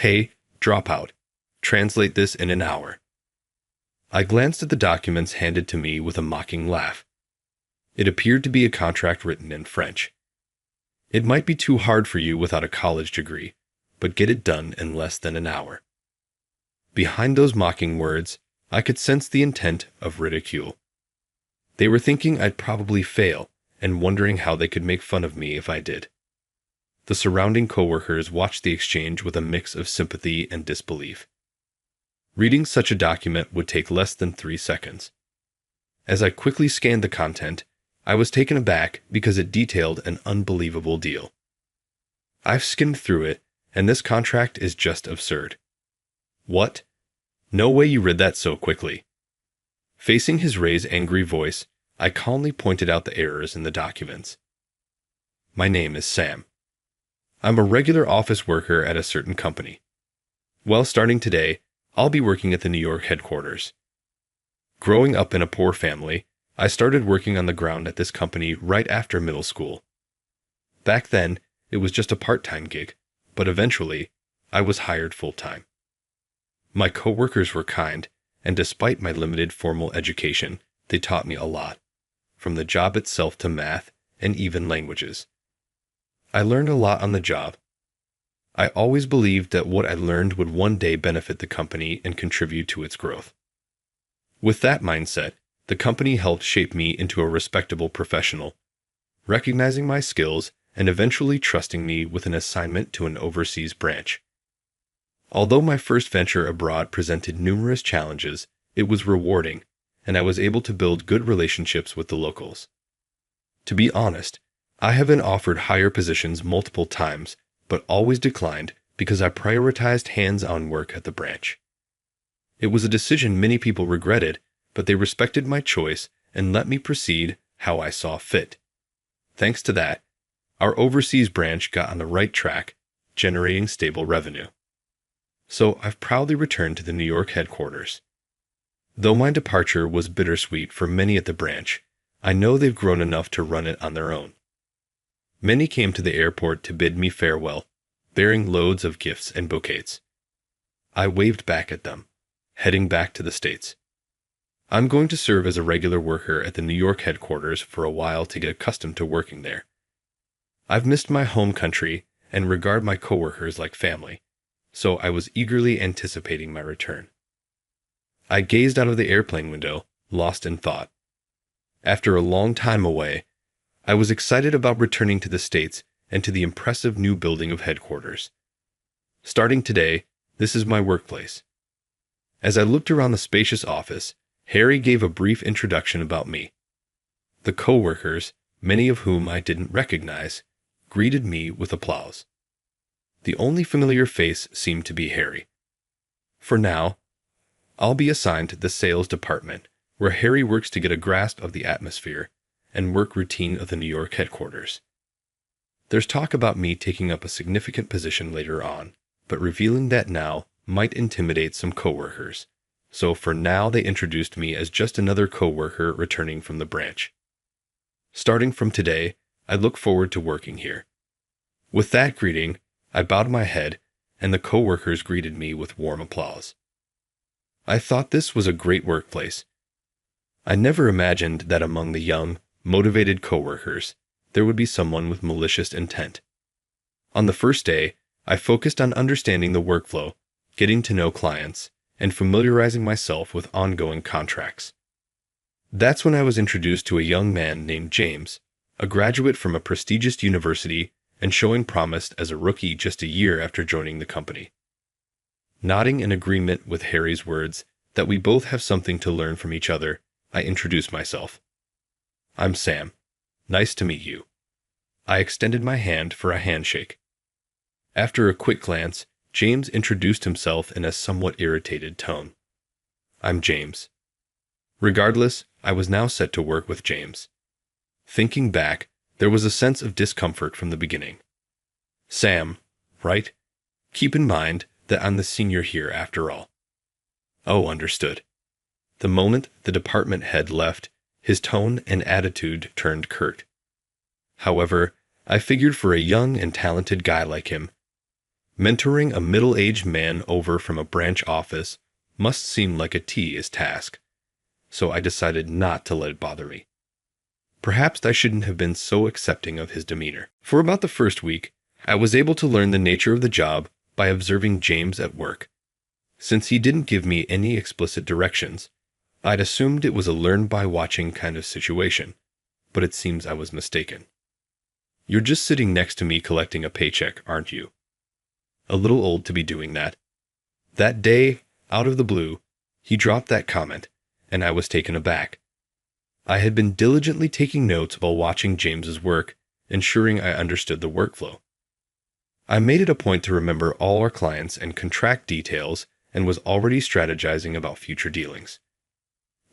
Hey, dropout. Translate this in an hour. I glanced at the documents handed to me with a mocking laugh. It appeared to be a contract written in French. It might be too hard for you without a college degree, but get it done in less than an hour. Behind those mocking words, I could sense the intent of ridicule. They were thinking I'd probably fail and wondering how they could make fun of me if I did. The surrounding coworkers watched the exchange with a mix of sympathy and disbelief. Reading such a document would take less than 3 seconds. As I quickly scanned the content, I was taken aback because it detailed an unbelievable deal. I've skimmed through it, and this contract is just absurd. What? No way you read that so quickly. Facing his Ray's angry voice, I calmly pointed out the errors in the documents. My name is Sam. I'm a regular office worker at a certain company. Well, starting today, I'll be working at the New York headquarters. Growing up in a poor family, I started working on the ground at this company right after middle school. Back then, it was just a part-time gig, but eventually, I was hired full-time. My coworkers were kind, and despite my limited formal education, they taught me a lot, from the job itself to math and even languages. I learned a lot on the job. I always believed that what I learned would one day benefit the company and contribute to its growth. With that mindset, the company helped shape me into a respectable professional, recognizing my skills and eventually trusting me with an assignment to an overseas branch. Although my first venture abroad presented numerous challenges, it was rewarding, and I was able to build good relationships with the locals. To be honest, I have been offered higher positions multiple times, but always declined because I prioritized hands-on work at the branch. It was a decision many people regretted, but they respected my choice and let me proceed how I saw fit. Thanks to that, our overseas branch got on the right track, generating stable revenue. So I've proudly returned to the New York headquarters. Though my departure was bittersweet for many at the branch, I know they've grown enough to run it on their own. Many came to the airport to bid me farewell, bearing loads of gifts and bouquets. I waved back at them, heading back to the States. I'm going to serve as a regular worker at the New York headquarters for a while to get accustomed to working there. I've missed my home country and regard my coworkers like family, so I was eagerly anticipating my return. I gazed out of the airplane window, lost in thought. After a long time away, I was excited about returning to the States and to the impressive new building of headquarters. Starting today, this is my workplace. As I looked around the spacious office, Harry gave a brief introduction about me. The coworkers, many of whom I didn't recognize, greeted me with applause. The only familiar face seemed to be Harry. For now, I'll be assigned to the sales department, where Harry works to get a grasp of the atmosphere and work routine of the New York headquarters. There's talk about me taking up a significant position later on, but revealing that now might intimidate some coworkers. So for now they introduced me as just another coworker returning from the branch. Starting from today, I look forward to working here. With that greeting, I bowed my head, and the coworkers greeted me with warm applause. I thought this was a great workplace. I never imagined that among the young, motivated coworkers, there would be someone with malicious intent. On the first day, I focused on understanding the workflow, getting to know clients, and familiarizing myself with ongoing contracts. That's when I was introduced to a young man named James, a graduate from a prestigious university and showing promise as a rookie just a year after joining the company. Nodding in agreement with Harry's words that we both have something to learn from each other, I introduced myself. I'm Sam. Nice to meet you. I extended my hand for a handshake. After a quick glance, James introduced himself in a somewhat irritated tone. I'm James. Regardless, I was now set to work with James. Thinking back, there was a sense of discomfort from the beginning. Sam, right? Keep in mind that I'm the senior here after all. Oh, understood. The moment the department head left, his tone and attitude turned curt. However, I figured for a young and talented guy like him, Mentoring a middle-aged man over from a branch office must seem like a tedious task, so I decided not to let it bother me. Perhaps I shouldn't have been so accepting of his demeanor. For about the first week, I was able to learn the nature of the job by observing James at work. Since he didn't give me any explicit directions, I'd assumed it was a learn-by-watching kind of situation, but it seems I was mistaken. "You're just sitting next to me collecting a paycheck, aren't you?" A little old to be doing that. That day, out of the blue, he dropped that comment, and I was taken aback. I had been diligently taking notes while watching James's work, ensuring I understood the workflow. I made it a point to remember all our clients and contract details and was already strategizing about future dealings.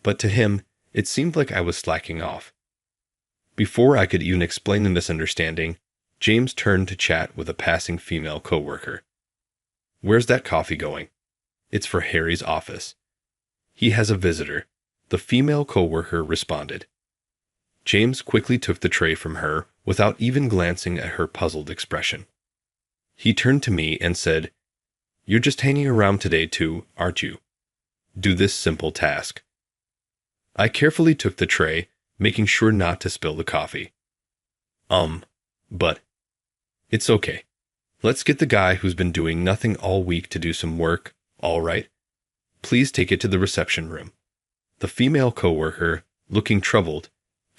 But to him, it seemed like I was slacking off. Before I could even explain the misunderstanding, James turned to chat with a passing female coworker. "Where's that coffee going?" "It's for Harry's office." "He has a visitor," the female coworker responded. James quickly took the tray from her without even glancing at her puzzled expression. He turned to me and said, "You're just hanging around today too, aren't you? Do this simple task." I carefully took the tray, making sure not to spill the coffee. But it's okay. Let's get the guy who's been doing nothing all week to do some work, all right? Please take it to the reception room." The female coworker, looking troubled,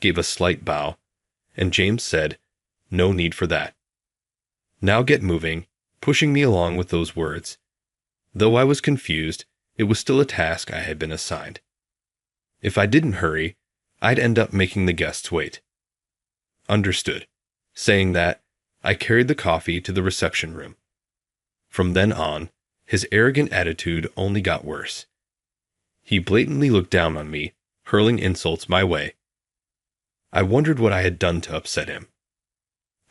gave a slight bow, and James said, "No need for that." "Now get moving," pushing me along with those words. Though I was confused, it was still a task I had been assigned. If I didn't hurry, I'd end up making the guests wait. Understood. Saying that, I carried the coffee to the reception room. From then on, his arrogant attitude only got worse. He blatantly looked down on me, hurling insults my way. I wondered what I had done to upset him.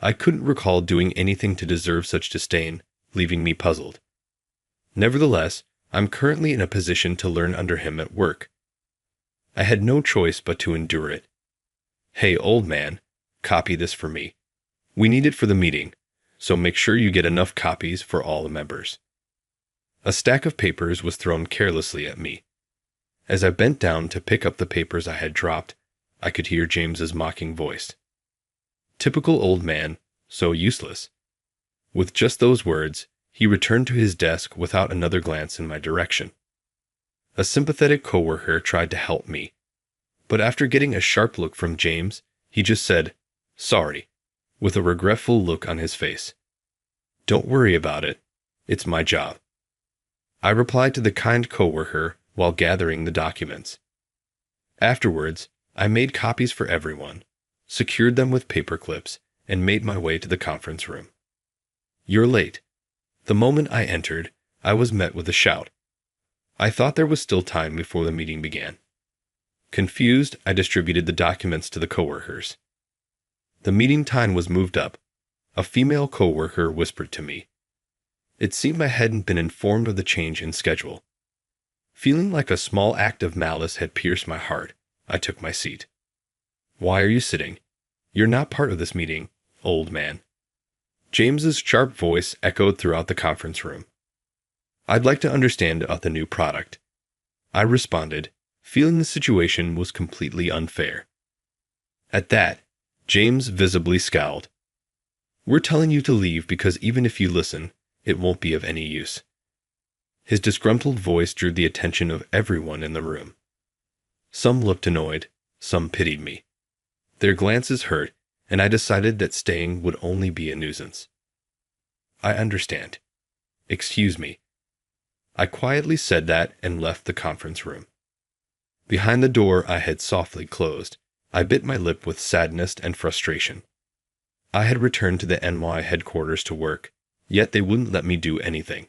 I couldn't recall doing anything to deserve such disdain, leaving me puzzled. Nevertheless, I'm currently in a position to learn under him at work. I had no choice but to endure it. "Hey, old man, copy this for me. We need it for the meeting, so make sure you get enough copies for all the members." A stack of papers was thrown carelessly at me. As I bent down to pick up the papers I had dropped, I could hear James's mocking voice. Typical old man, so useless. With just those words, he returned to his desk without another glance in my direction. A sympathetic coworker tried to help me, but after getting a sharp look from James, he just said, "Sorry," with a regretful look on his face. "Don't worry about it. It's my job." I replied to the kind coworker while gathering the documents. Afterwards, I made copies for everyone, secured them with paper clips, and made my way to the conference room. "You're late." The moment I entered, I was met with a shout. I thought there was still time before the meeting began. Confused, I distributed the documents to the coworkers. The meeting time was moved up. A female coworker whispered to me. It seemed I hadn't been informed of the change in schedule. Feeling like a small act of malice had pierced my heart, I took my seat. "Why are you sitting? You're not part of this meeting, old man." James's sharp voice echoed throughout the conference room. "I'd like to understand about the new product." I responded, feeling the situation was completely unfair. At that, James visibly scowled. "We're telling you to leave because even if you listen, it won't be of any use." His disgruntled voice drew the attention of everyone in the room. Some looked annoyed, some pitied me. Their glances hurt, and I decided that staying would only be a nuisance. "I understand. Excuse me." I quietly said that and left the conference room. Behind the door I had softly closed, I bit my lip with sadness and frustration. I had returned to the NY headquarters to work, yet they wouldn't let me do anything.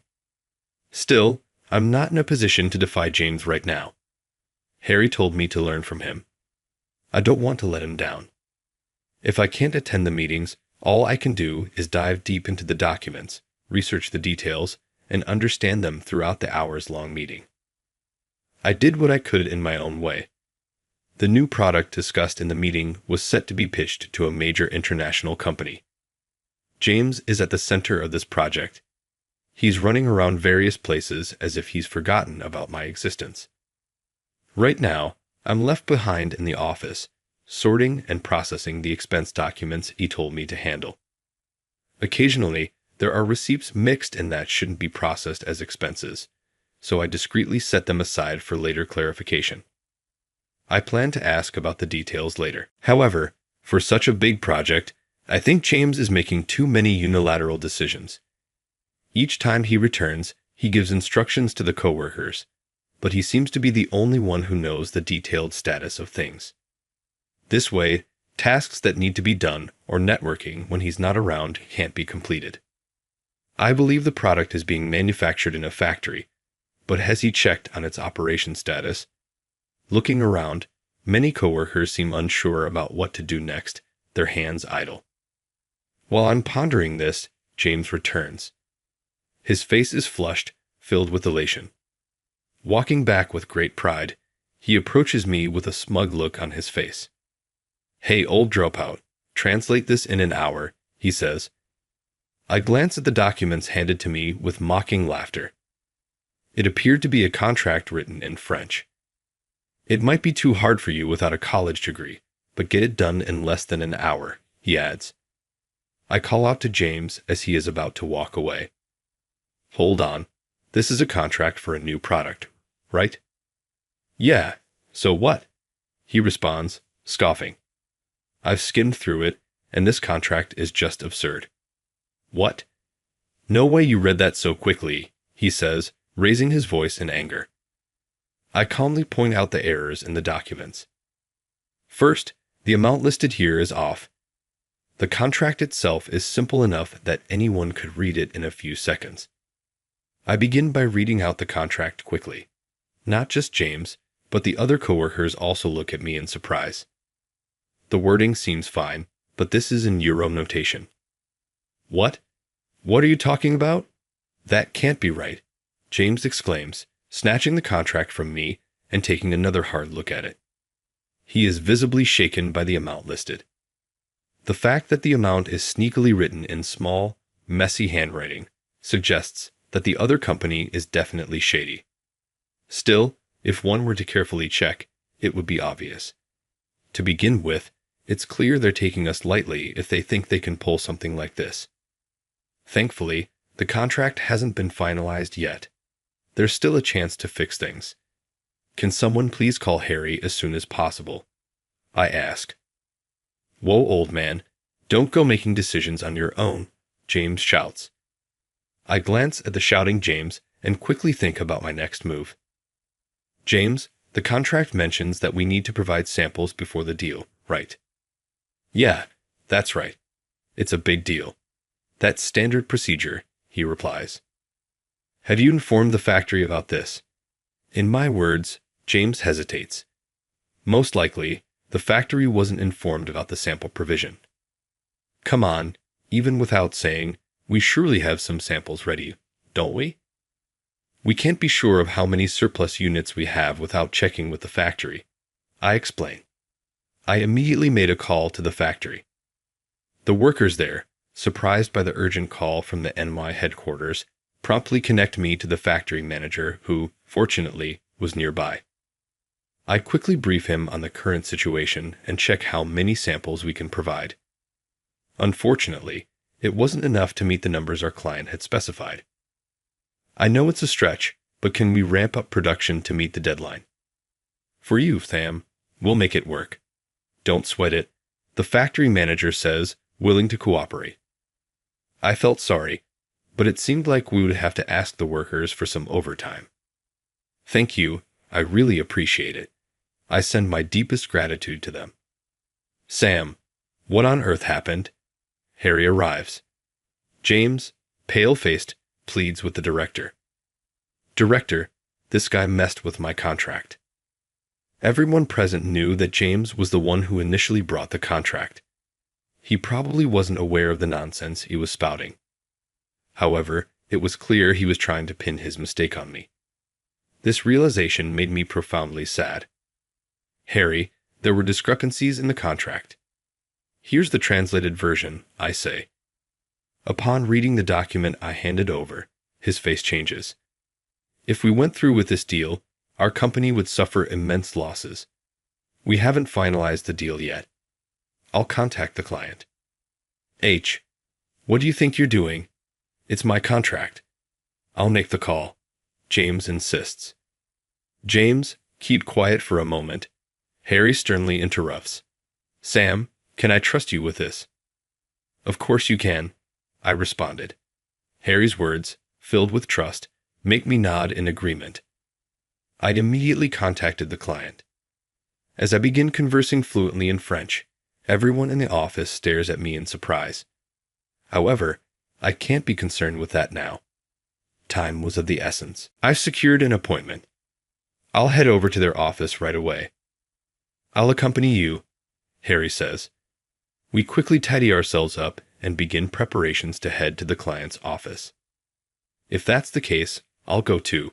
Still, I'm not in a position to defy James right now. Harry told me to learn from him. I don't want to let him down. If I can't attend the meetings, all I can do is dive deep into the documents, research the details, and understand them throughout the hours-long meeting. I did what I could in my own way. The new product discussed in the meeting was set to be pitched to a major international company. James is at the center of this project. He's running around various places as if he's forgotten about my existence. Right now, I'm left behind in the office, sorting and processing the expense documents he told me to handle. Occasionally, there are receipts mixed in that shouldn't be processed as expenses, so I discreetly set them aside for later clarification. I plan to ask about the details later. However, for such a big project, I think James is making too many unilateral decisions. Each time he returns, he gives instructions to the coworkers, but he seems to be the only one who knows the detailed status of things. This way, tasks that need to be done or networking when he's not around can't be completed. I believe the product is being manufactured in a factory, but has he checked on its operation status? Looking around, many coworkers seem unsure about what to do next, their hands idle. While I'm pondering this, James returns. His face is flushed, filled with elation. Walking back with great pride, he approaches me with a smug look on his face. "Hey, old dropout, translate this in an hour," he says. I glance at the documents handed to me with mocking laughter. It appeared to be a contract written in French. "It might be too hard for you without a college degree, but get it done in less than an hour," he adds. I call out to James as he is about to walk away. "Hold on. This is a contract for a new product, right?" "Yeah, so what?" he responds, scoffing. I've skimmed through it, and this contract is just absurd. "What? No way you read that so quickly," he says, raising his voice in anger. I calmly point out the errors in the documents. First, the amount listed here is off. The contract itself is simple enough that anyone could read it in a few seconds. I begin by reading out the contract quickly. Not just James, but the other coworkers also look at me in surprise. The wording seems fine, but this is in Euro notation. "What? What are you talking about? That can't be right," James exclaims, snatching the contract from me and taking another hard look at it. He is visibly shaken by the amount listed. The fact that the amount is sneakily written in small, messy handwriting suggests that the other company is definitely shady. Still, if one were to carefully check, it would be obvious. To begin with, it's clear they're taking us lightly if they think they can pull something like this. Thankfully, the contract hasn't been finalized yet. There's still a chance to fix things. "Can someone please call Harry as soon as possible?" I ask. "Whoa, old man, don't go making decisions on your own," James shouts. I glance at the shouting James and quickly think about my next move. "James, the contract mentions that we need to provide samples before the deal, right?" "Yeah, that's right. It's a big deal. That's standard procedure," he replies. "Have you informed the factory about this?" In my words, James hesitates. Most likely, the factory wasn't informed about the sample provision. Come on, even without saying, we surely have some samples ready, don't we? We can't be sure of how many surplus units we have without checking with the factory. I explain. I immediately made a call to the factory. The workers there, surprised by the urgent call from the NY headquarters, promptly connect me to the factory manager who, fortunately, was nearby. I quickly brief him on the current situation and check how many samples we can provide. Unfortunately, it wasn't enough to meet the numbers our client had specified. "I know it's a stretch, but can we ramp up production to meet the deadline?" "For you, Tham, we'll make it work. Don't sweat it," the factory manager says, willing to cooperate. I felt sorry, but it seemed like we would have to ask the workers for some overtime. "Thank you, I really appreciate it. I send my deepest gratitude to them." "Sam, what on earth happened?" Harry arrives. James, pale-faced, pleads with the director. "Director, this guy messed with my contract." Everyone present knew that James was the one who initially brought the contract. He probably wasn't aware of the nonsense he was spouting. However, it was clear he was trying to pin his mistake on me. This realization made me profoundly sad. "Harry, there were discrepancies in the contract. Here's the translated version," I say. Upon reading the document I handed over, His face changes. If we went through with this deal, our company would suffer immense losses. We haven't finalized the deal yet. I'll contact the client. H. What do you think you're doing? It's my contract. I'll make the call. James insists. James, keep quiet for a moment. Harry sternly interrupts. Sam, can I trust you with this? Of course you can, I responded. Harry's words, filled with trust, make me nod in agreement. I'd immediately contacted the client. As I begin conversing fluently in French, everyone in the office stares at me in surprise. However, I can't be concerned with that now. Time was of the essence. I've secured an appointment. I'll head over to their office right away. I'll accompany you, Harry says. We quickly tidy ourselves up and begin preparations to head to the client's office. If that's the case, I'll go too.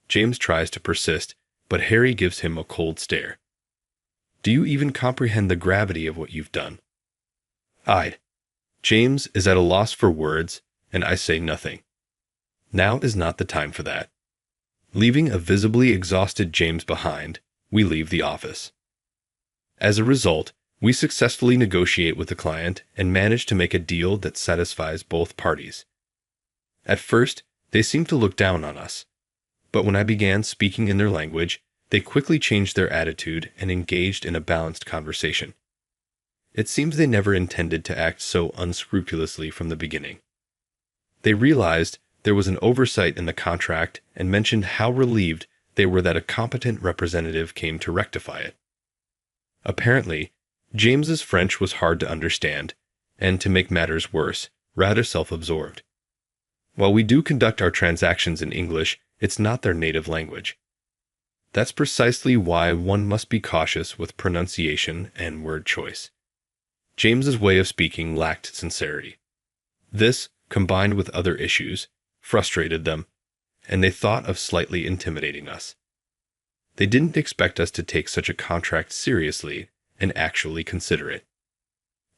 James tries to persist, but Harry gives him a cold stare. Do you even comprehend the gravity of what you've done? James is at a loss for words, and I say nothing. Now is not the time for that. Leaving a visibly exhausted James behind, we leave the office. As a result, we successfully negotiate with the client and manage to make a deal that satisfies both parties. At first, they seemed to look down on us, but when I began speaking in their language, they quickly changed their attitude and engaged in a balanced conversation. It seems they never intended to act so unscrupulously from the beginning. They realized there was an oversight in the contract and mentioned how relieved they were that a competent representative came to rectify it. Apparently, James's French was hard to understand, and to make matters worse, rather self-absorbed. While we do conduct our transactions in English, it's not their native language. That's precisely why one must be cautious with pronunciation and word choice. James's way of speaking lacked sincerity. This, combined with other issues, frustrated them, and they thought of slightly intimidating us. They didn't expect us to take such a contract seriously and actually consider it.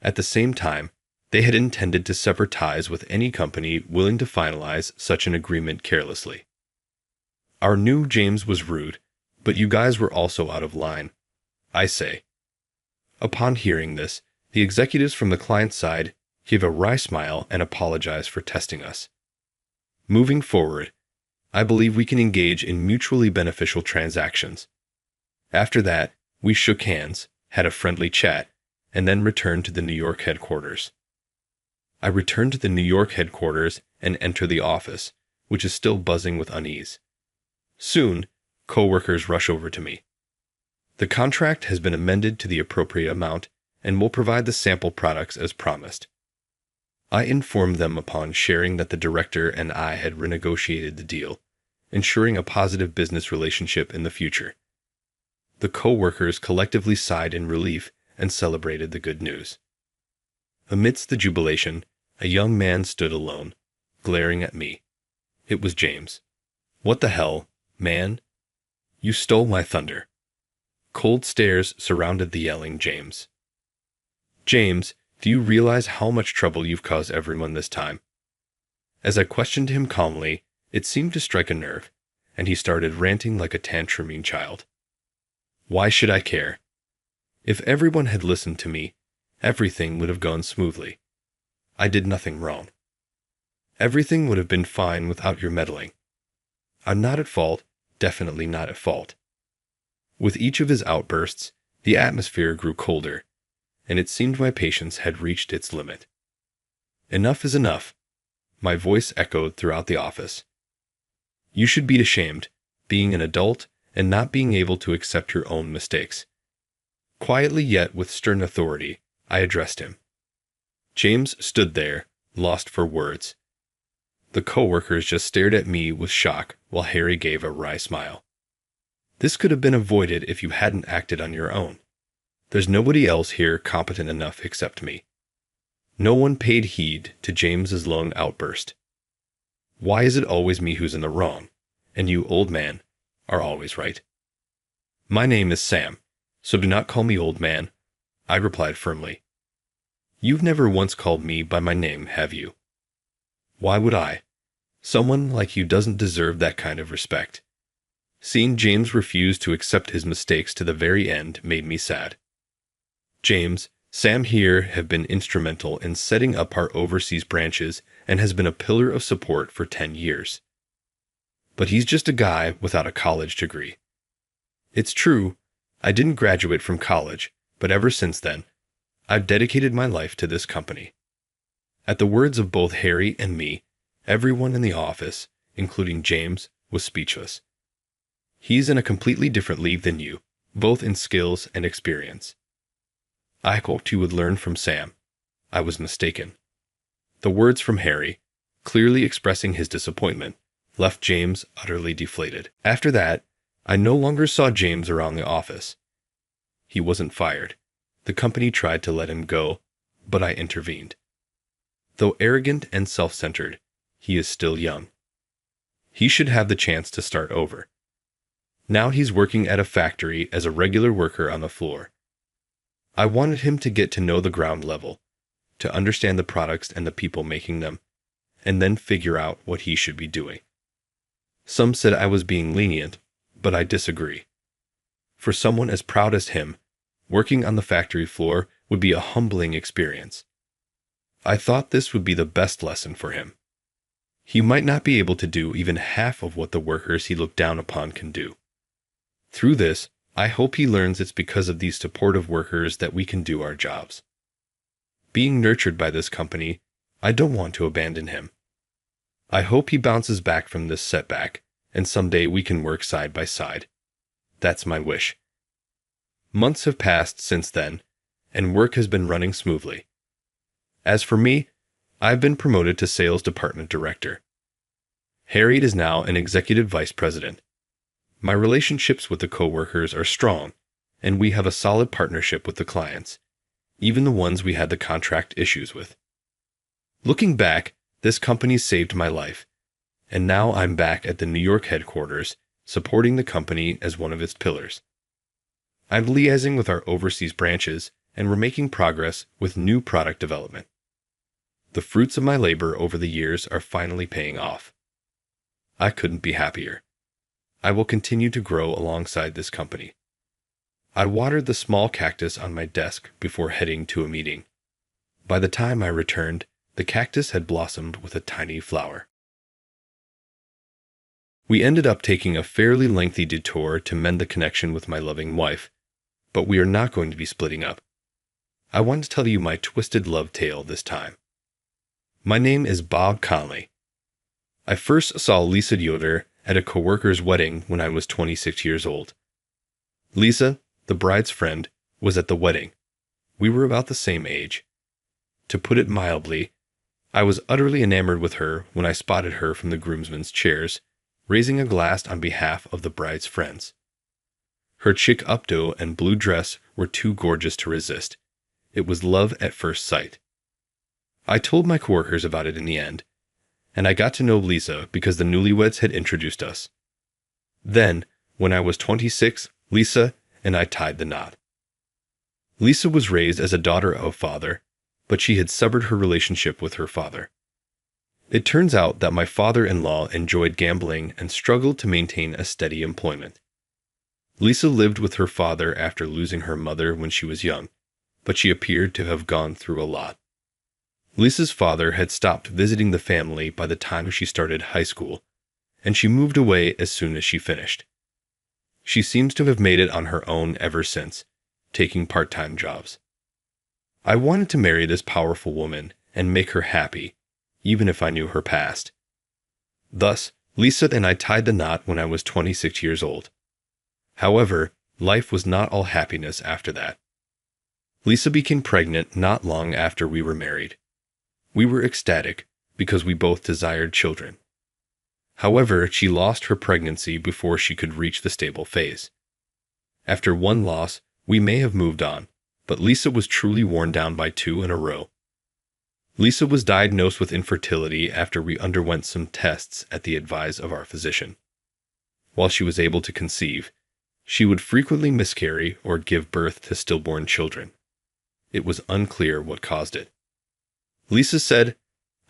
At the same time, they had intended to sever ties with any company willing to finalize such an agreement carelessly. Our new James was rude, but you guys were also out of line, I say. Upon hearing this, the executives from the client's side gave a wry smile and apologized for testing us. Moving forward, I believe we can engage in mutually beneficial transactions. After that, we shook hands, had a friendly chat, and then returned to the New York headquarters. I return to the New York headquarters and enter the office, which is still buzzing with unease. Soon, coworkers rush over to me. The contract has been amended to the appropriate amount and will provide the sample products as promised. I informed them upon sharing that the director and I had renegotiated the deal, ensuring a positive business relationship in the future. The coworkers collectively sighed in relief and celebrated the good news. Amidst the jubilation, a young man stood alone, glaring at me. It was James. What the hell, man? You stole my thunder. Cold stares surrounded the yelling James. James, do you realize how much trouble you've caused everyone this time? As I questioned him calmly, it seemed to strike a nerve, and he started ranting like a tantruming child. Why should I care? If everyone had listened to me, everything would have gone smoothly. I did nothing wrong. Everything would have been fine without your meddling. I'm not at fault, definitely not at fault. With each of his outbursts, the atmosphere grew colder, and it seemed my patience had reached its limit. Enough is enough. My voice echoed throughout the office. You should be ashamed, being an adult and not being able to accept your own mistakes. Quietly yet with stern authority, I addressed him. James stood there, lost for words. The coworkers just stared at me with shock while Harry gave a wry smile. This could have been avoided if you hadn't acted on your own. There's nobody else here competent enough except me. No one paid heed to James's lone outburst. Why is it always me who's in the wrong, and you, old man, are always right? My name is Sam, so do not call me old man, I replied firmly. You've never once called me by my name, have you? Why would I? Someone like you doesn't deserve that kind of respect. Seeing James refuse to accept his mistakes to the very end made me sad. James, Sam here have been instrumental in setting up our overseas branches and has been a pillar of support for 10 years. But he's just a guy without a college degree. It's true, I didn't graduate from college, but ever since then, I've dedicated my life to this company. At the words of both Harry and me, everyone in the office, including James, was speechless. He's in a completely different league than you, both in skills and experience. I hoped you would learn from Sam. I was mistaken. The words from Harry, clearly expressing his disappointment, left James utterly deflated. After that, I no longer saw James around the office. He wasn't fired. The company tried to let him go, but I intervened. Though arrogant and self-centered, he is still young. He should have the chance to start over. Now he's working at a factory as a regular worker on the floor. I wanted him to get to know the ground level, to understand the products and the people making them, and then figure out what he should be doing. Some said I was being lenient, but I disagree. For someone as proud as him, working on the factory floor would be a humbling experience. I thought this would be the best lesson for him. He might not be able to do even half of what the workers he looked down upon can do. Through this, I hope he learns it's because of these supportive workers that we can do our jobs. Being nurtured by this company, I don't want to abandon him. I hope he bounces back from this setback, and someday we can work side by side. That's my wish. Months have passed since then, and work has been running smoothly. As for me, I've been promoted to Sales Department Director. Harry is now an Executive Vice President. My relationships with the coworkers are strong, and we have a solid partnership with the clients, even the ones we had the contract issues with. Looking back, this company saved my life, and now I'm back at the New York headquarters, supporting the company as one of its pillars. I'm liaising with our overseas branches, and we're making progress with new product development. The fruits of my labor over the years are finally paying off. I couldn't be happier. I will continue to grow alongside this company. I watered the small cactus on my desk before heading to a meeting. By the time I returned, the cactus had blossomed with a tiny flower. We ended up taking a fairly lengthy detour to mend the connection with my loving wife, but we are not going to be splitting up. I want to tell you my twisted love tale this time. My name is Bob Conley. I first saw Lisa Yoder at a coworker's wedding when I was 26 years old. Lisa, the bride's friend, was at the wedding. We were about the same age. To put it mildly, I was utterly enamored with her when I spotted her from the groomsmen's chairs, raising a glass on behalf of the bride's friends. Her chic updo and blue dress were too gorgeous to resist. It was love at first sight. I told my coworkers about it in the end, and I got to know Lisa because the newlyweds had introduced us. Then, when I was 26, Lisa and I tied the knot. Lisa was raised as a daughter of father, but she had severed her relationship with her father. It turns out that my father-in-law enjoyed gambling and struggled to maintain a steady employment. Lisa lived with her father after losing her mother when she was young, but she appeared to have gone through a lot. Lisa's father had stopped visiting the family by the time she started high school, and she moved away as soon as she finished. She seems to have made it on her own ever since, taking part-time jobs. I wanted to marry this powerful woman and make her happy, even if I knew her past. Thus, Lisa and I tied the knot when I was 26 years old. However, life was not all happiness after that. Lisa became pregnant not long after we were married. We were ecstatic because we both desired children. However, she lost her pregnancy before she could reach the stable phase. After one loss, we may have moved on, but Lisa was truly worn down by 2 in a row. Lisa was diagnosed with infertility after we underwent some tests at the advice of our physician. While she was able to conceive, she would frequently miscarry or give birth to stillborn children. It was unclear what caused it. Lisa said,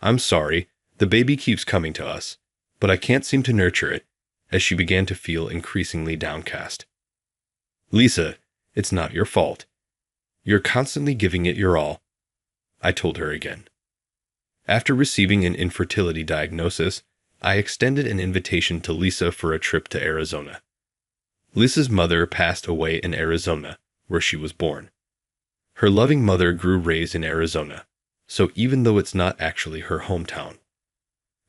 "I'm sorry, the baby keeps coming to us. but I can't seem to nurture it, as she began to feel increasingly downcast. Lisa, it's not your fault. You're constantly giving it your all, I told her again. After receiving an infertility diagnosis, I extended an invitation to Lisa for a trip to Arizona. Lisa's mother passed away in Arizona, where she was born. Her loving mother grew raised in Arizona, so even though it's not actually her hometown.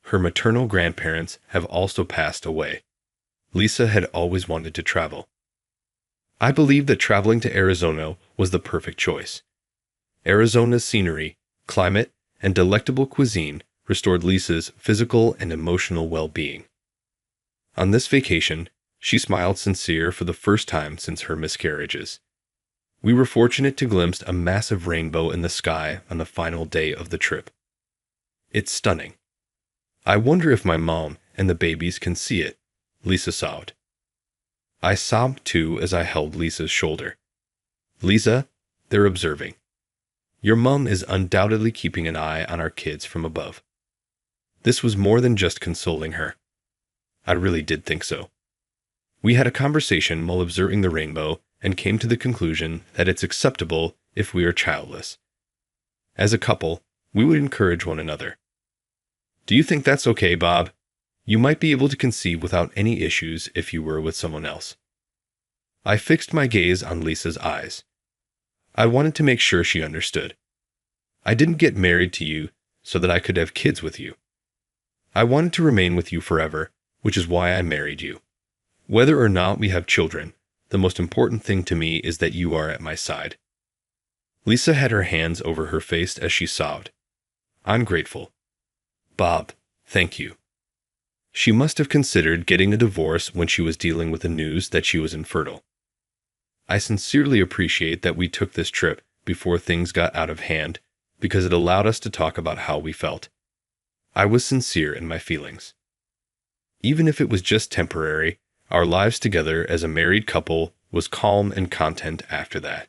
Her maternal grandparents have also passed away. Lisa had always wanted to travel. I believe that traveling to Arizona was the perfect choice. Arizona's scenery, climate, and delectable cuisine restored Lisa's physical and emotional well-being. On this vacation, she smiled sincere for the first time since her miscarriages. We were fortunate to glimpse a massive rainbow in the sky on the final day of the trip. It's stunning. I wonder if my mom and the babies can see it, Lisa sobbed. I sobbed too as I held Lisa's shoulder. Lisa, they're observing. Your mom is undoubtedly keeping an eye on our kids from above. This was more than just consoling her. I really did think so. We had a conversation while observing the rainbow and came to the conclusion that it's acceptable if we are childless. As a couple, we would encourage one another. Do you think that's okay, Bob? You might be able to conceive without any issues if you were with someone else. I fixed my gaze on Lisa's eyes. I wanted to make sure she understood. I didn't get married to you so that I could have kids with you. I wanted to remain with you forever, which is why I married you. Whether or not we have children, the most important thing to me is that you are at my side. Lisa had her hands over her face as she sobbed. I'm grateful. Bob, thank you. She must have considered getting a divorce when she was dealing with the news that she was infertile. I sincerely appreciate that we took this trip before things got out of hand because it allowed us to talk about how we felt. I was sincere in my feelings. Even if it was just temporary, our lives together as a married couple was calm and content after that.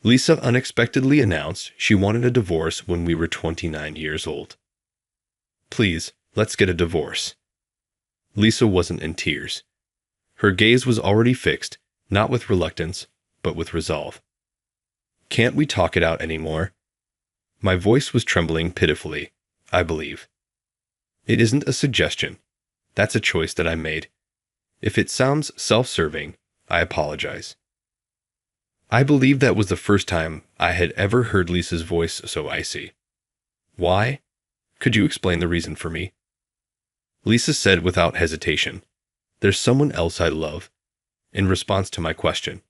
Lisa unexpectedly announced she wanted a divorce when we were 29 years old. Please, let's get a divorce. Lisa wasn't in tears. Her gaze was already fixed, not with reluctance, but with resolve. Can't we talk it out anymore? My voice was trembling pitifully, I believe. It isn't a suggestion. That's a choice that I made. If it sounds self-serving, I apologize. I believe that was the first time I had ever heard Lisa's voice so icy. Why? Could you explain the reason for me? Lisa said without hesitation, There's someone else I love. In response to my question,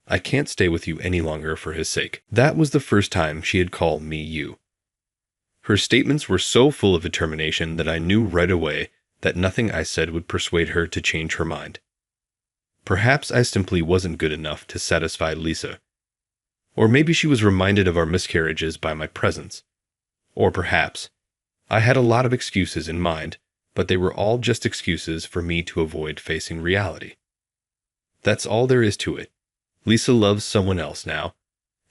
I can't stay with you any longer for his sake. That was the first time she had called me you. Her statements were so full of determination that I knew right away that nothing I said would persuade her to change her mind. Perhaps I simply wasn't good enough to satisfy Lisa. Or maybe she was reminded of our miscarriages by my presence. Or perhaps I had a lot of excuses in mind, but they were all just excuses for me to avoid facing reality. That's all there is to it. Lisa loves someone else now,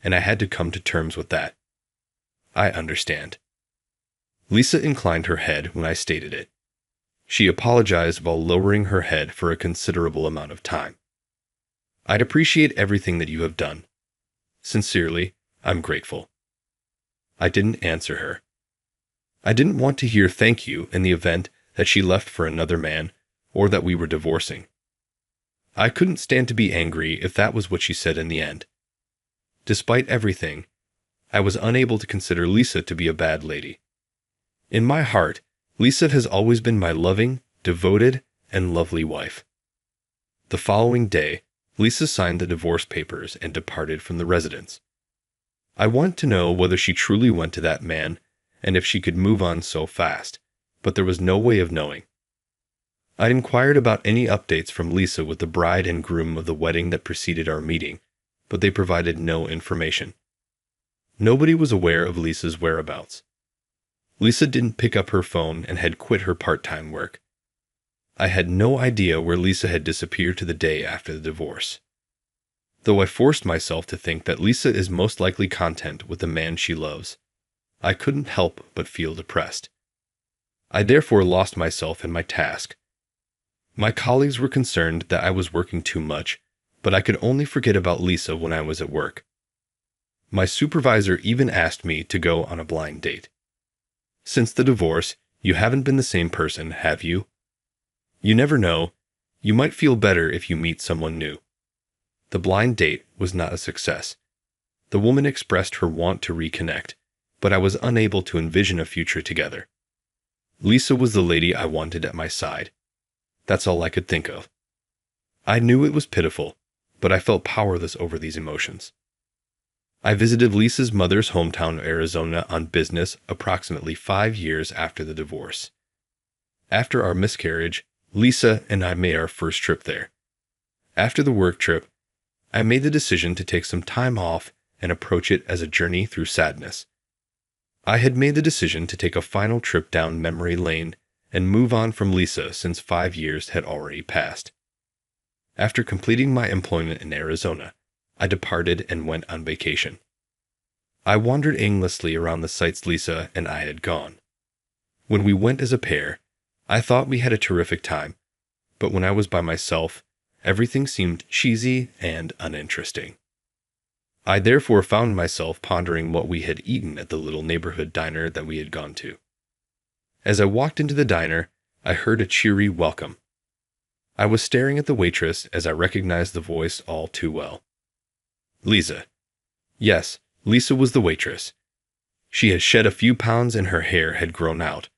and I had to come to terms with that. I understand. Lisa inclined her head when I stated it. She apologized while lowering her head for a considerable amount of time. I'd appreciate everything that you have done. Sincerely, I'm grateful. I didn't answer her. I didn't want to hear thank you in the event that she left for another man or that we were divorcing. I couldn't stand to be angry if that was what she said in the end. Despite everything, I was unable to consider Lisa to be a bad lady. In my heart, Lisa has always been my loving, devoted, and lovely wife. The following day, Lisa signed the divorce papers and departed from the residence. I wanted to know whether she truly went to that man and if she could move on so fast, but there was no way of knowing. I inquired about any updates from Lisa with the bride and groom of the wedding that preceded our meeting, but they provided no information. Nobody was aware of Lisa's whereabouts. Lisa didn't pick up her phone and had quit her part-time work. I had no idea where Lisa had disappeared to the day after the divorce. Though I forced myself to think that Lisa is most likely content with the man she loves, I couldn't help but feel depressed. I therefore lost myself in my task. My colleagues were concerned that I was working too much, but I could only forget about Lisa when I was at work. My supervisor even asked me to go on a blind date. Since the divorce, you haven't been the same person, have you? You never know. You might feel better if you meet someone new. The blind date was not a success. The woman expressed her want to reconnect, but I was unable to envision a future together. Lisa was the lady I wanted at my side. That's all I could think of. I knew it was pitiful, but I felt powerless over these emotions. I visited Lisa's mother's hometown of Arizona on business approximately 5 years after the divorce. After our miscarriage, Lisa and I made our first trip there. After the work trip, I made the decision to take some time off and approach it as a journey through sadness. I had made the decision to take a final trip down memory lane and move on from Lisa since 5 years had already passed. After completing my employment in Arizona, I departed and went on vacation. I wandered aimlessly around the sites Lisa and I had gone. When we went as a pair, I thought we had a terrific time, but when I was by myself, everything seemed cheesy and uninteresting. I therefore found myself pondering what we had eaten at the little neighborhood diner that we had gone to. As I walked into the diner, I heard a cheery welcome. I was staring at the waitress as I recognized the voice all too well. Lisa. Yes, Lisa was the waitress. She had shed a few pounds and her hair had grown out,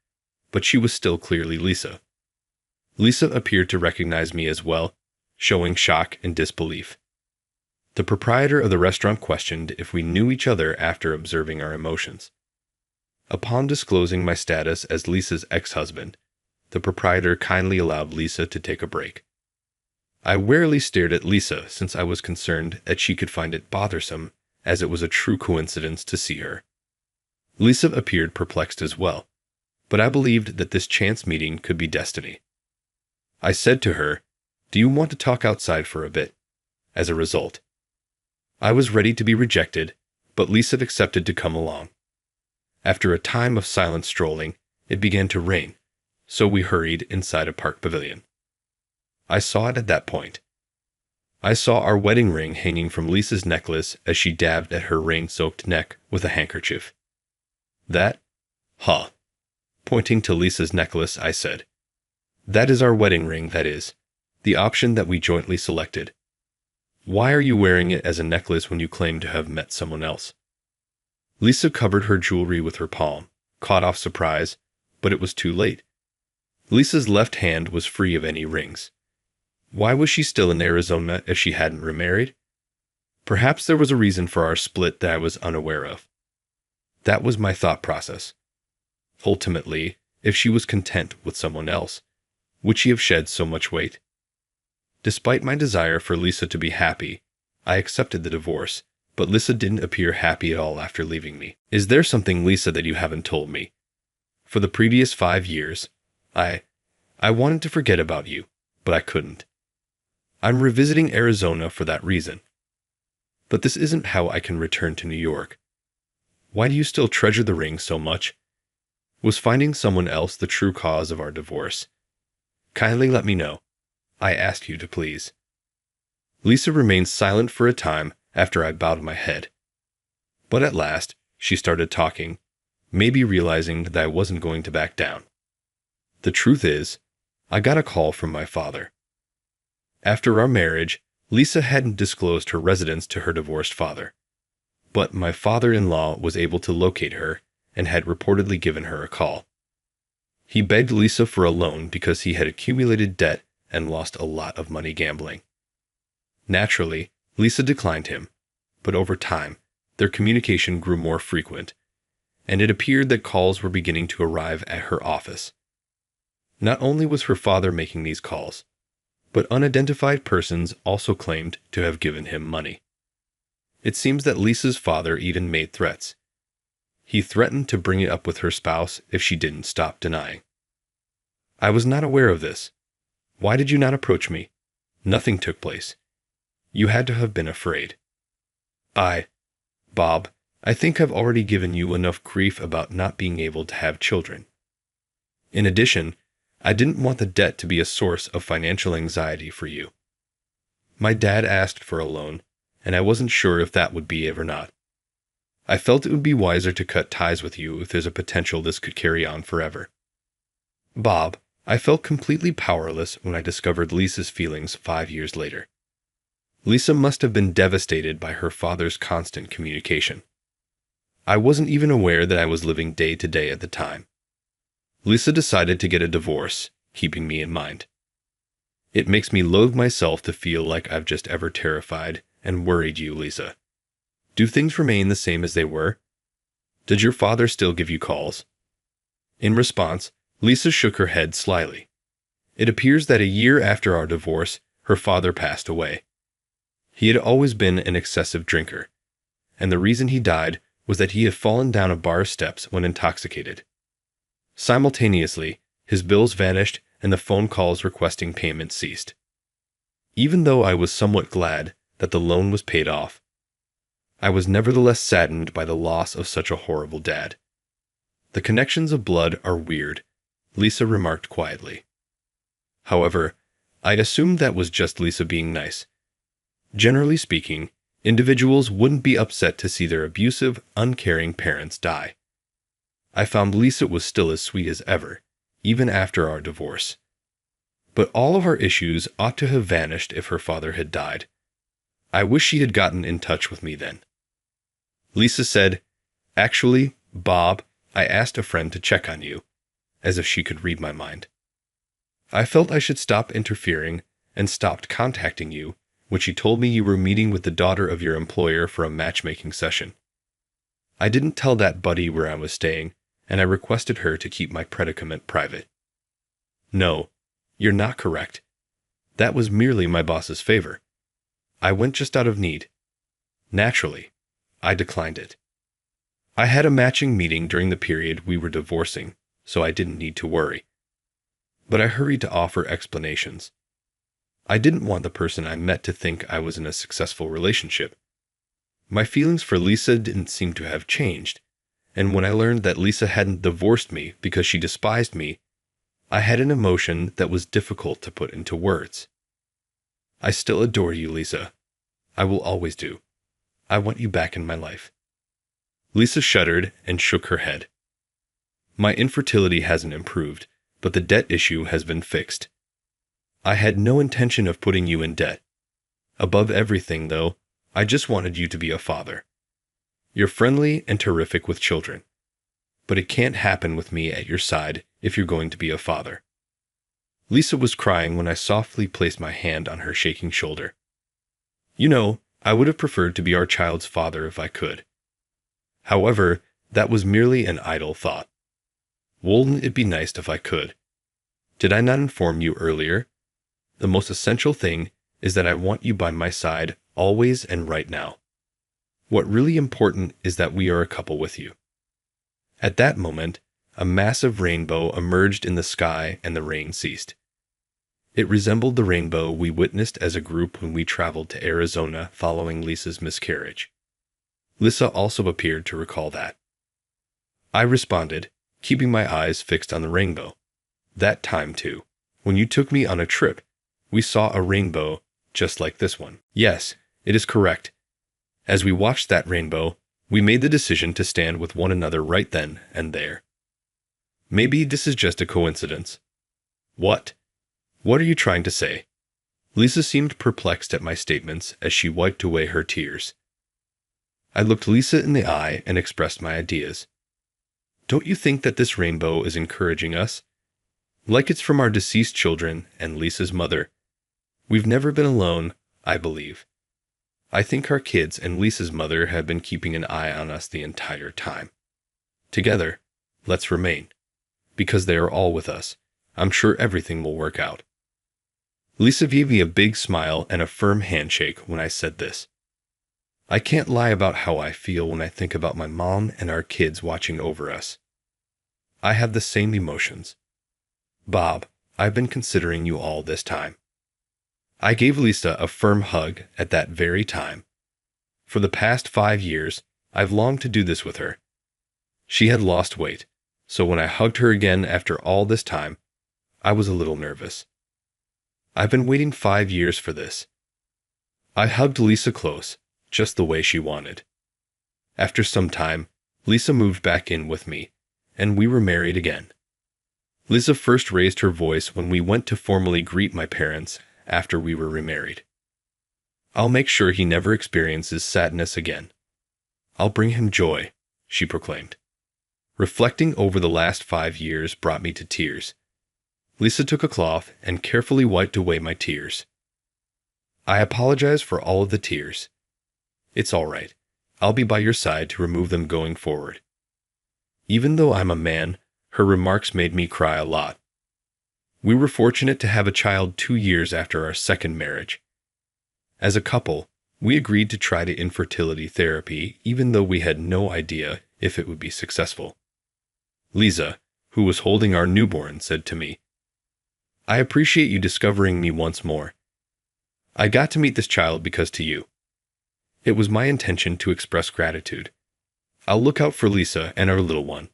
but she was still clearly Lisa. Lisa appeared to recognize me as well, showing shock and disbelief. The proprietor of the restaurant questioned if we knew each other after observing our emotions. Upon disclosing my status as Lisa's ex-husband, the proprietor kindly allowed Lisa to take a break. I warily stared at Lisa since I was concerned that she could find it bothersome, as it was a true coincidence to see her. Lisa appeared perplexed as well, but I believed that this chance meeting could be destiny. I said to her, "Do you want to talk outside for a bit?" As a result, I was ready to be rejected, but Lisa accepted to come along. After a time of silent strolling, it began to rain, so we hurried inside a park pavilion. I saw it at that point. I saw our wedding ring hanging from Lisa's necklace as she dabbed at her rain-soaked neck with a handkerchief. That? Huh. Pointing to Lisa's necklace, I said. That is our wedding ring, that is. The option that we jointly selected. Why are you wearing it as a necklace when you claim to have met someone else? Lisa covered her jewelry with her palm, caught off surprise, but it was too late. Lisa's left hand was free of any rings. Why was she still in Arizona if she hadn't remarried? Perhaps there was a reason for our split that I was unaware of. That was my thought process. Ultimately, if she was content with someone else, would she have shed so much weight? Despite my desire for Lisa to be happy, I accepted the divorce, but Lisa didn't appear happy at all after leaving me. Is there something, Lisa, that you haven't told me? For the previous 5 years, I wanted to forget about you, but I couldn't. I'm revisiting Arizona for that reason. But this isn't how I can return to New York. Why do you still treasure the ring so much? Was finding someone else the true cause of our divorce? Kindly let me know. I ask you to please. Lisa remained silent for a time after I bowed my head. But at last, she started talking, maybe realizing that I wasn't going to back down. The truth is, I got a call from my father. After our marriage, Lisa hadn't disclosed her residence to her divorced father. But my father-in-law was able to locate her and had reportedly given her a call. He begged Lisa for a loan because he had accumulated debt and lost a lot of money gambling. Naturally, Lisa declined him, but over time, their communication grew more frequent, and it appeared that calls were beginning to arrive at her office. Not only was her father making these calls, but unidentified persons also claimed to have given him money. It seems that Lisa's father even made threats. He threatened to bring it up with her spouse if she didn't stop denying. I was not aware of this. Why did you not approach me? Nothing took place. You had to have been afraid. Bob, I think I've already given you enough grief about not being able to have children. In addition, I didn't want the debt to be a source of financial anxiety for you. My dad asked for a loan, and I wasn't sure if that would be it or not. I felt it would be wiser to cut ties with you if there's a potential this could carry on forever. Bob, I felt completely powerless when I discovered Lisa's feelings 5 years later. Lisa must have been devastated by her father's constant communication. I wasn't even aware that I was living day to day at the time. Lisa decided to get a divorce, keeping me in mind. It makes me loathe myself to feel like I've just ever terrified and worried you, Lisa. Do things remain the same as they were? Did your father still give you calls? In response, Lisa shook her head slyly. It appears that a year after our divorce, her father passed away. He had always been an excessive drinker, and the reason he died was that he had fallen down a bar steps when intoxicated. Simultaneously, his bills vanished and the phone calls requesting payment ceased. Even though I was somewhat glad that the loan was paid off, I was nevertheless saddened by the loss of such a horrible dad. The connections of blood are weird, Lisa remarked quietly. However, I assumed that was just Lisa being nice. Generally speaking, individuals wouldn't be upset to see their abusive, uncaring parents die. I found Lisa was still as sweet as ever, even after our divorce. But all of our issues ought to have vanished if her father had died. I wish she had gotten in touch with me then. Lisa said, "Actually, Bob, I asked a friend to check on you," as if she could read my mind. I felt I should stop interfering and stopped contacting you when she told me you were meeting with the daughter of your employer for a matchmaking session. I didn't tell that buddy where I was staying, and I requested her to keep my predicament private. No, you're not correct. That was merely my boss's favor. I went just out of need. Naturally, I declined it. I had a matching meeting during the period we were divorcing, so I didn't need to worry. But I hurried to offer explanations. I didn't want the person I met to think I was in a successful relationship. My feelings for Lisa didn't seem to have changed, and when I learned that Lisa hadn't divorced me because she despised me, I had an emotion that was difficult to put into words. I still adore you, Lisa. I will always do. I want you back in my life. Lisa shuddered and shook her head. My infertility hasn't improved, but the debt issue has been fixed. I had no intention of putting you in debt. Above everything, though, I just wanted you to be a father. You're friendly and terrific with children, but it can't happen with me at your side if you're going to be a father. Lisa was crying when I softly placed my hand on her shaking shoulder. You know, I would have preferred to be our child's father if I could. However, that was merely an idle thought. Wouldn't it be nice if I could? Did I not inform you earlier? The most essential thing is that I want you by my side always and right now. What really important is that we are a couple with you. At that moment, a massive rainbow emerged in the sky and the rain ceased. It resembled the rainbow we witnessed as a group when we traveled to Arizona following Lisa's miscarriage. Lisa also appeared to recall that. I responded, keeping my eyes fixed on the rainbow. That time, too, when you took me on a trip, we saw a rainbow just like this one. Yes, it is correct. As we watched that rainbow, we made the decision to stand with one another right then and there. Maybe this is just a coincidence. What? What are you trying to say? Lisa seemed perplexed at my statements as she wiped away her tears. I looked Lisa in the eye and expressed my ideas. Don't you think that this rainbow is encouraging us? Like it's from our deceased children and Lisa's mother. We've never been alone, I believe. I think our kids and Lisa's mother have been keeping an eye on us the entire time. Together, let's remain. Because they are all with us, I'm sure everything will work out. Lisa gave me a big smile and a firm handshake when I said this. I can't lie about how I feel when I think about my mom and our kids watching over us. I have the same emotions. Bob, I've been considering you all this time. I gave Lisa a firm hug at that very time. For the past 5 years, I've longed to do this with her. She had lost weight, So when I hugged her again after all this time, I was a little nervous. I've been waiting 5 years for this. I hugged Lisa close, just the way she wanted. After some time, Lisa moved back in with me, and we were married again. Lisa first raised her voice when we went to formally greet my parents after we were remarried. "I'll make sure he never experiences sadness again. I'll bring him joy," she proclaimed. Reflecting over the last 5 years brought me to tears. Lisa took a cloth and carefully wiped away my tears. "I apologize for all of the tears. It's all right. I'll be by your side to remove them going forward." Even though I'm a man, her remarks made me cry a lot. We were fortunate to have a child 2 years after our second marriage. As a couple, we agreed to try to infertility therapy even though we had no idea if it would be successful. Lisa, who was holding our newborn, said to me, "I appreciate you discovering me once more. I got to meet this child because to you. It was my intention to express gratitude. I'll look out for Lisa and our little one.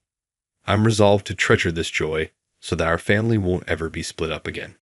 I'm resolved to treasure this joy so that our family won't ever be split up again."